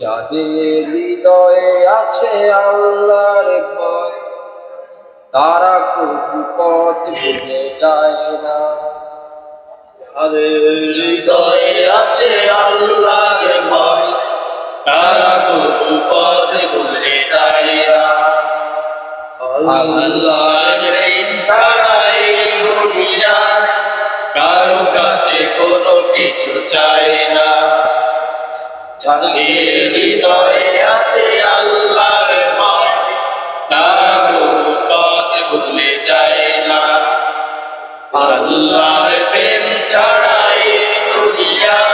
যাদের হৃদয়ে আছে আল্লাহর ভয়, তারা কবু পথ ভুলে যায় না। যাদের হৃদয়ে আছে আল্লাহর ভয়, তারা কবু পথ ভুলে যায় না। আল্লাহর প্রেম ছাড়া এই দুনিয়ার কারো কাছে কোনো কিছু চায় না। যাদের হৃদয়ে আছে আল্লাহর ভয়, তারা কবু পথ ভুলে যায় না। আল্লাহর প্রেম ছাড়া এই দুনিয়ার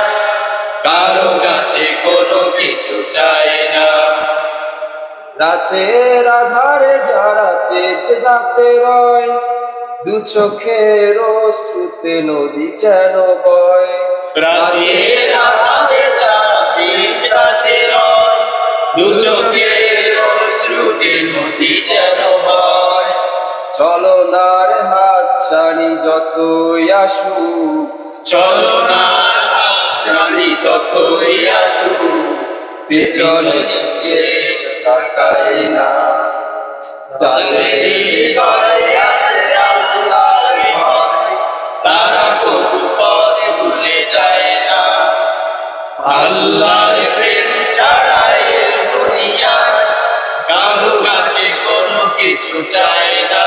কারো কাছে কোনো কিছু চায় না। রাতের আধারে যারা সেজদাতে রয়, দু চোখের অশ্রুতে নদী যেন বয়। রাতের আধারে যারা সিজদাতে রয়, দু চোখের অশ্রুতে নদী যেন বয়। চলনার হাত ছাড়ি যতই আসুক, চলনার হাত ছাড়ি ততই আসুক, পেছনে দেশ তাকায় না। যাদের হৃদয়ে আছে আল্লাহর ভয়, তারা কবু পথ ভুলে যায় না। আল্লাহর প্রেম ছাড়া এই দুনিয়ার কারো কাছে কোনো কিছু চায় না।